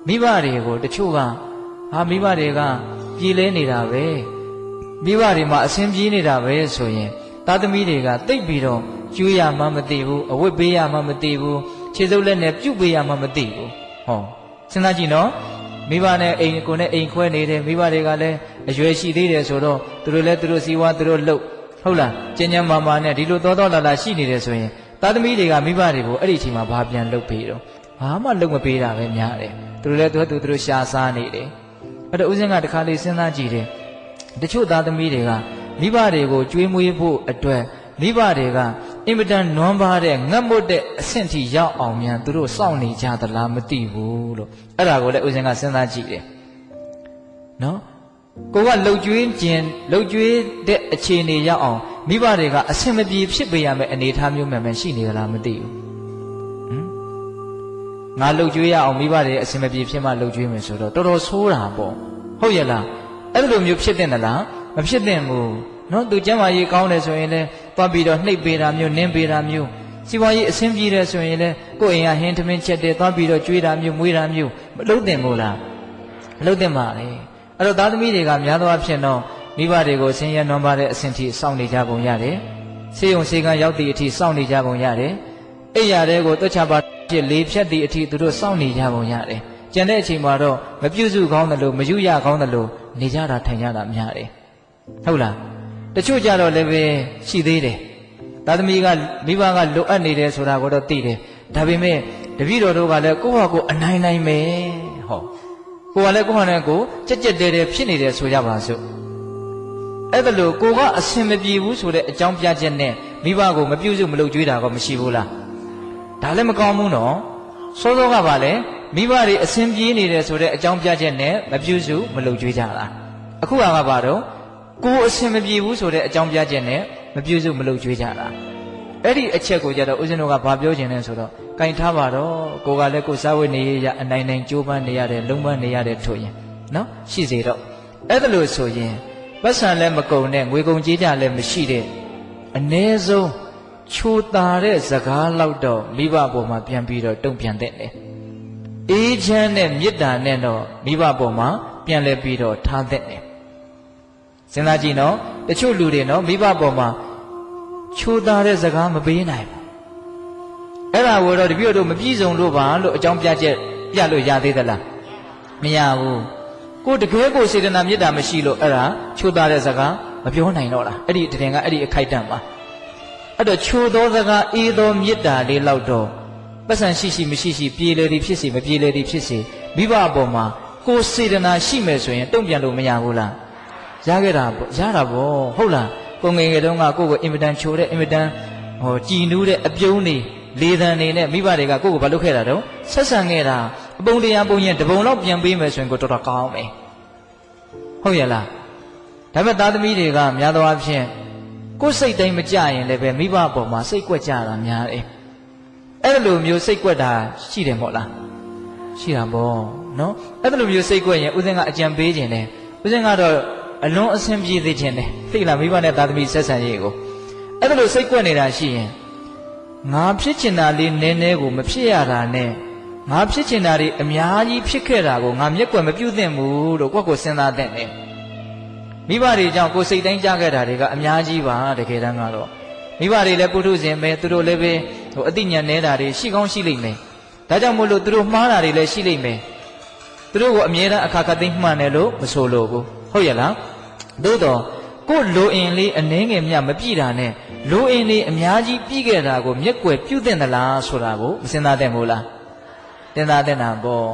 မိဘတွေကိုတချို့ကဟာမိဘတွေကပြည်လဲနေတာပဲမိဘတွေမှာအဆင်ပြေးနေတာပဲဆိုရင်သားသမီးတွေကတိတ်ပြီးတော့ကျွေးရမှမသိဘူးအဝတ်ပေးရမှမသိဘူးခြေစုပ်လက်နဲ့ပြုတ်ပေးရမှမသိဘူးဟောစဉ်းစားကြည့်နော်မိဘနဲ့အိမ်ကိုနဲ့အိမ်ခွဲနေတယ်မိဘတွေကလည်းအရွယ်ရှိသေးတယ်ဆိုတော့သူတို့လည်းသူတို့စီဝါသူတို့လှုပ်ဟုတ်လားကျဉ်းကျဉ်းမာမာနဲ့ဒီလိုသောလာလာရှိနေတယ်ဆိုရင်သားသမီးတွေကမိဘတွေကိုအဲ့ဒီအချိန်မှာဘာပြန်လုပ်ပေးတော့ဘာမှလုပ်မပေးတာပဲများတယ်သူတို့လည်းသူတို့ရှာစားနေတယ်အဲ့တော့ဦးဇင်းကတခါလေးစဉ်းစားကြည့်တယ်တချို့သားသမီးတွေကမိဘတွေကိုကျွေးမွေးဖို့အတွက်မိဘတွေကအင်မတန်နွမ်းပါတဲ့ငတ်မွတ်တဲ့အဆင့်ထိရောက်အောင်မြန်သူတို့စောင့်နေကြသလားမသိဘူးလို့အဲ့ဒါကိုလည်းဦးဇင်းကစဉ်းစားကြည့်တယ်နော်ကိုကလှုပ်ကြွေးတဲ့အခြေအနေရောက်အောင်မိဘတွေကအဆင်မပြေဖြစ်ပေးရမယ့်အနေအထားမျိုးမှန်ရှိနေသလားမသိဘူးငါလှုပ်ကြွေးရအောင်မိဘတွေအဆင်မပြေဖြစ်မှလှုပ်ကြွေးမယ်ဆိုတော့တော်တော်ဆိုးတာပေါ့ဟုတ်ရဲ့လားအဲ့လိုမျိုးဖြစ်တဲ့လားမဖြစ်တဲ့ဘူးနော်သူကျမ်းမာရေးကောင်းတယ်ဆိုရင်လည်းသွားပြီးတော့နှိပ်ပေးတာမျိုးနင်းပေးတာမျိုးစီးပွားရေးအဆင်ပြေတယ်ဆိုရင်လည်းကိုယ့်အိမ်ကဟင်းထမင်းချက်တယ်သွားပြီးတော့ကျွေးတာမျိုးမွေးတာမျိုးမလုပ်သင့်ဘူးလားမလုပ်သင့်ပါလေအဲ့တော့သားသမီးတွေကများသောအားဖြင့်တော့မိဘတွေကိုဆင်းရဲနွမ်းပါတဲ့အဆင့်ထိစောင့်နေကြပုံရတယ်ဆေးရုံဆေးကန်းရောက်သည့်အထိစောင့်နေကြပုံရတယ်အိယာတွေကိုတွက်ချပါဖြစ်လေဖြတ်သည့်အထိသူတို့စောင့်နေကြပုံရတယ်ကျန်တဲ့အချိန်မှာတော့မပြုစုကောင်းတယ်လို့မယူရကောင်းတယ်လို့နေကြတာထိုင်ကြတာများတယ်ဟုတ်လားတချို့ကြတော့လည်းပဲရှိသေးတယ်သားသမီးကမိဘကလိုအပ်နေတယ်ဆိုတာကိုတော့သိတယ်ဒါပေမဲ့တပည့်တော်တို့ကလည်းကိုယ့်ဟာကိုယ်အနိုင်နိုင်မယ်ဟောကိုယ်ကလည်းကိုယ့်ဟာနဲ့ကိုယ်ကြက်ကြက်တဲတဲဖြစ်နေတယ်ဆိုကြပါစို့အဲ့ဒါလို့ကိုကအဆင်မပြေဘူးဆိုတဲ့အကြောင်းပြချက်နဲ့မိဘကိုမပြုစုမလုပ်ကြွေးတာကမရှိဘူးလားဒါလည်းမကောင်းဘူးနော်စောစောကပါလေမိဘတွေအဆင်ပြေနေတယ်ဆိုတဲ့အကြောင်းပြချက်နဲ့မပြုစုမလုပ်ကြွေးကြတာအခုကပါတော့ကိုအဆင်မပြေဘူးဆိုတဲ့အကြောင်းပြချက်နဲ့မပြုစုမလုပ်ကြွေးကြတာအဲ့ဒီအချက်ကိုကြတော့ဦးဇင်းတို့ကဘာပြောချင်လဲဆိုတော့ကင်ထားပါတော့ကိုကလည်းကိုစားဝတ်နေရအနိုင်နိုင်ကြိုးပမ်းနေရတယ်လုံပန်းနေရတယ်ထို့ရင်နော်ရှိစေတော့အဲ့ဒါလို့ဆိုရင်ပတ်စံလည်းမကုန်နဲ့ငွေကုန်ကြေးကြလည်းမရှိတဲ့အ ਨੇ ဆုံးချိုတာတဲ့စကားလောက်တော့မိဘပေါ်မှာပြန်ပြီးတော့တုံ့ပြန်တဲ့တယ်အေးချမ်းတဲ့မေတ္တာနဲ့တော့မိဘပေါ်မှာပြန်လဲပြီးတော့ထားတဲ့တယ်စဉ်းစားကြည့်နော်တချို့လူတွေနော်မိဘပေါ်မှာချိုတာတဲ့စကားမပေးနိုင်ဘူးအဲ့ဒါကိုတော့တပည့်တို့မပြည့်စုံလို့ပါလို့အကြောင်းပြချက်ပြလို့ရသေးသလားမရဘူးကိုတကယ်ကိုစေတနာမေတ္တာမရှိလို့အဲ့ဒါချိုတာတဲ့စကားမပြောနိုင်တော့လားအဲ့ဒီတည်ကအဲ့ဒီအခိုက်အတန့်ပါအဲ့တော့ချိုသောစကားအေးသောမေတ္တာလေးလောက်တော့ပတ်စံရှိမရှိပြေလေသည်ဖြစ်စီမပြေလေသည်ဖြစ်စီမိဘအပေါ်မှာကိုစေတနာရှိမယ်ဆိုရင်တုံ့ပြန်လို့မရဘူးလားရခဲ့တာပေါ့ရတာပေါ့ဟုတ်လားကိုငယ်ငယ်တုန်းကကိုကိုအင်မတန်ချိုတဲ့အင်မတန်ကြည်နူးတဲ့အပြုံးနေလေသံနေနဲ့မိဘတွေကကိုကိုဘာလုပ်ခဲ့တာတော့ဆက်ဆံခဲ့တာအပုံတရားပုံရင်တပုံလောက်ပြန်ပေးမယ်ဆိုရင်ကိုတော်တော်ကောင်းမယ်ဟုတ်ရဲ့လားဒါပေမဲ့သားသမီးတွေကများသောအားဖြင့်ကိုယ်စိတ်တိုင်းမကြရင်လည်းပဲမိဘအပေါ်မှာစိတ်ကွက်ကြတာများတယ်အဲ့လိုမျိုးစိတ်ကွက်တာရှိတယ်မဟုတ်လားရှိတာပေါ့နော်အဲ့လိုမျိုးစိတ်ကွက်ရင်ဦးဇင်းကအကြံပေးခြင်းတယ်ဦးဇင်းကတော့အလွန်အဆင်ပြေသေးခြင်းတယ်သိလားမိဘနဲ့သားသမီးဆက်ဆံရေးကိုအဲ့လိုစိတ်ကွက်နေတာရှိရင်ငါဖြစ်ချင်တာလေးနည်းနည်းကိုမဖြစ်ရတာနဲ့ငါဖြစ်ချင်တာတွေအများကြီးဖြစ်ခဲ့တာကိုငါမျက်ကွယ်မပြုတ်သင့်ဘူးလို့ကိုယ့်ကိုစဉ်းစားတဲ့နဲ့မိဘတွေကြောင့်ကိုယ်စိတ်တိုင်းကြခဲ့တာတွေကအများကြီးပါတကယ်တမ်းကတော့မိဘတွေလည်းပုထုဇဉ်ပဲသူတို့လည်းပဲအသိဉာဏ်နေတာတွေရှိကောင်းရှိလိမ့်မယ်ဒါကြောင့်မို့လို့သူတို့မှားတာတွေလည်းရှိလိမ့်မယ်သူတို့ကိုအမြဲတမ်းအခါခသိမ်းမှန်တယ်လို့မဆိုလို့ဘူးဟုတ်ရဲ့လားသို့တော့ကိုလိုအင်လေးအနှဲငယ်မြမပြည့်တာနဲ့လိုအင်လေးအများကြီးပြည့်ခဲ့တာကိုမျက်ကွယ်ပြုတ်သင့်သလားဆိုတာကိုမစဉ်းစားသင့်ဘူးလားစဉ်းစားသင့်တာပေါ့